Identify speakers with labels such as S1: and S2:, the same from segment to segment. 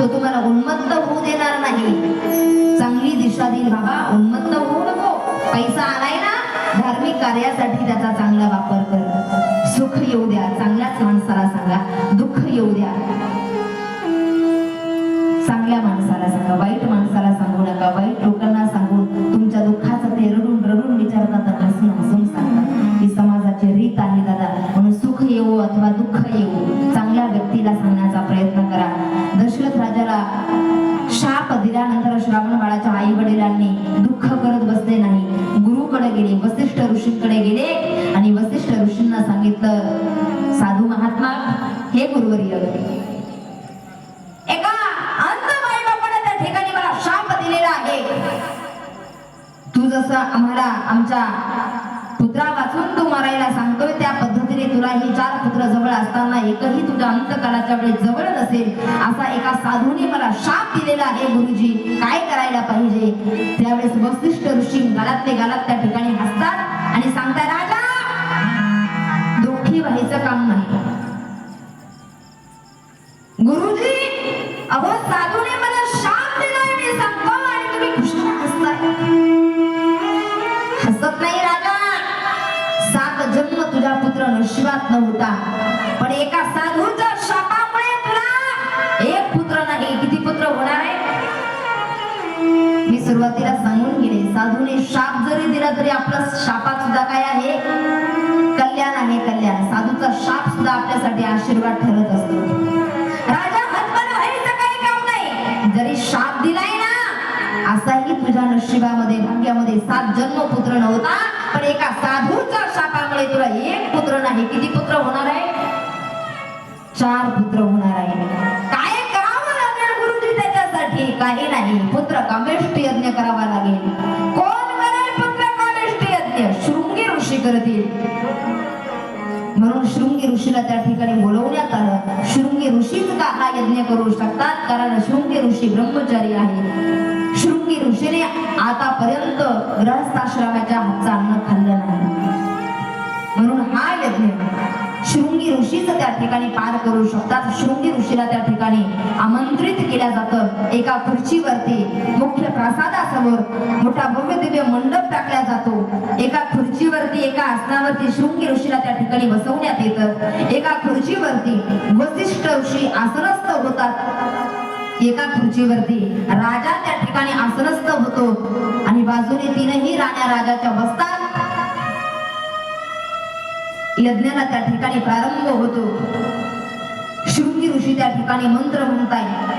S1: तो तुम्हाला उन्मत्त होऊ देणार नाही, चांगली दिशा देईल. बाबा उन्मत्त होऊ नको, पैसा आलाय ना, धार्मिक कार्यासाठी त्याचा चांगला वापर कर. सुख येऊ द्या, चांगल्याच माणसाला सांगा. दुःख येऊ द्या, चांगल्या माणसाला सांगा. वाईट माणसाला सांगू नका. वाईट लोकांना सांगून तुमच्या दुःखाचं ते रडून रडून विचारतात, हसून हसून सांगतात. ही समाजाची रीत आहे दादा. म्हणून सुख येऊ अथवा दुःख येऊ, चांगल्या व्यक्तीला सांगण्याचा प्रयत्न करा. दशरथ राजाला शाप दिल्यानंतर श्रावण बाळाच्या आई वडिलांनी दुःख करत बसले नाही, गुरुकडे गेले, वसिष्ठ ऋषींकडे गेले आणि वसिष्ठ ऋषींना सांगितलं, साधू महात्मा, हे गुरुवर्य, एका अंध मायबापाने त्या ठिकाणी मला शाप दिलेला आहे. तू जसं आम्हाला आमच्या पुत्रा वाचून तू मारायला सांगतोय, त्या पद्धतीने तुला ही 4 पुत्र जवळ असताना एकही तुझ्या अंतकालाच्या वेळी जवळ नसेल, असा एका साधूने मला शाप दिलेला आहे. गुरुजी, काय करायला पाहिजे? त्यावेळेस वसिष्ठ ऋषी गालातले गालात त्या ठिकाणी हसतात आणि सांगतात, राजा, दुःखी व्हायचं काम नाही. गुरुजी, अहो साधूने मला शाप दिलाय, मी सांगतो, आणि तुम्ही कशाला हसताय? हसत नाही राजा. 7 जन्म तुझा पुत्र नशिबात नव्हता, पण एका साधूच्या शापामुळे तुला 1 पुत्र नाही, किती पुत्र होणार आहे? मी सुरुवातीला सांगून गेले, साधूने शाप जरी दिला तरी आपला शापात सुद्धा काय आहे? कल्याण आहे, कल्याण. साधूचा शाप सुद्धा आपल्यासाठी आशीर्वाद ठरत असतो. राजा, हतबल व्हायचं काही काम नाही. जरी शाप दिलाय ना, असाही तुझ्या नशिबामध्ये, भाग्यामध्ये 7 जन्म पुत्र नव्हता, पण एका साधूच्या शापामुळे तुला 1 पुत्र नाही, किती पुत्र होणार आहे? 4 पुत्र होणार आहे. काय करावं लागेल गुरुजी त्याच्यासाठी? काही नाही, पुत्र कामेष्ट यज्ञ करावा लागेल. कोण करेल पुत्र कामेष्ट यज्ञ? शृंगी ऋषी करतील. म्हणून शृंगी ऋषीला त्या ठिकाणी बोलवण्यात आलं. शृंगी ऋषीच का हा यज्ञ करू शकतात? कारण शृंगी ऋषी ब्रह्मचारी आहे. शृंगी ऋषीने आतापर्यंत गृहस्थाश्रमाच्या हातचं अन्न खाल्लं नाही, म्हणून हा यज्ञ शृंगी ऋषीच त्या ठिकाणी पार करू शकतात. शृंगी ऋषीला त्या ठिकाणी आमंत्रित केल्या जातं. एका खुर्चीवरती मुख्य प्रासादासमोर मोठा भव्य दिव्य मंडप टाकला जातो. एका खुर्चीवरती, एका आसनावरती शृंगी ऋषीला त्या ठिकाणी बसवण्यात येतं. एका खुर्चीवरती वसिष्ठ ऋषी आसनस्थ होतात. एका खुर्चीवरती राजा त्या ठिकाणी आसनस्थ होतो आणि बाजूने 3ही राण्या राजाच्या बसतात. यज्ञाला त्या ठिकाणी प्रारंभ होतो. शृंगी ऋषी त्या ठिकाणी मंत्र म्हणतायत.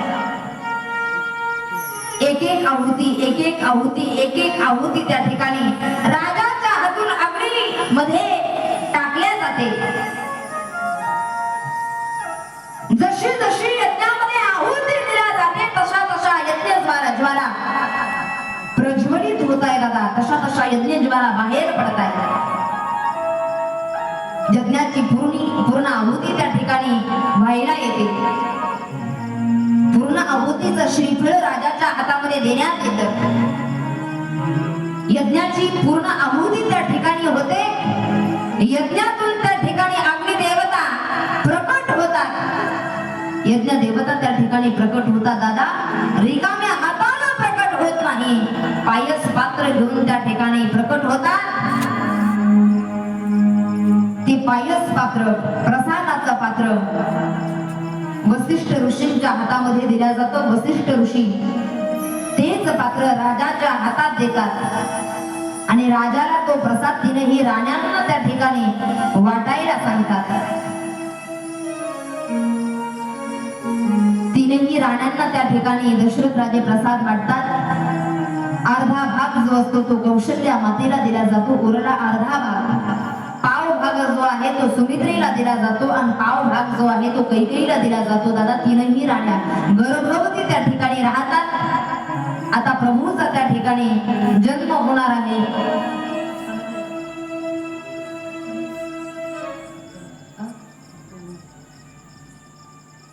S1: एक एक आहुती, एक एक आहुती, एक एक आहुती त्या ठिकाणी राजाच्या हातून अग्नी मध्ये टाकल्या जाते. जशी जशी यज्ञामध्ये आहुती दिल्या जाते, तशा तशा यज्ञ ज्वाला प्रज्वलित होत आहे दादा. तशा तशा यज्ञ ज्वाला बाहेर पडत आहे. यज्ञाची पूर्ण आहुती त्या ठिकाणी व्हायला येते. पूर्ण आहुतीचं श्रीफळ राजाच्या हातामध्ये देण्यात येतं. यज्ञाची पूर्ण आहुती त्या ठिकाणी होते. यज्ञातून त्या ठिकाणी अग्निदेवता प्रकट होतात. यज्ञ देवता त्या ठिकाणी प्रकट होतात दादा. रिकाम्या हाताने प्रकट होत नाही, पायस पात्र घेऊन त्या ठिकाणी प्रकट होतात. ती पायस पात्र, प्रसादाचं पात्र वसिष्ठ ऋषींच्या हातामध्ये दिल्या जातं. वसिष्ठ ऋषी तेच पात्र राजाच्या हातात देतात आणि राजाला तो प्रसाद 3ही राण्यांना त्या ठिकाणी वाटायला सांगतात. 3ही राण्यांना त्या ठिकाणी दशरथ राजे प्रसाद वाटतात. अर्धा भाग जो असतो तो कौशल्या मातेला दिला जातो. उरला अर्धा भाग, पाव भाग जो आहे तो सुमित्रेला दिला जातो आणि पाव भाग जो आहे तो कैकेयीला दिला जातो. दादा 3ही राण्या गर्भवती त्या ठिकाणी राहतात. आता प्रभूचा त्या ठिकाणी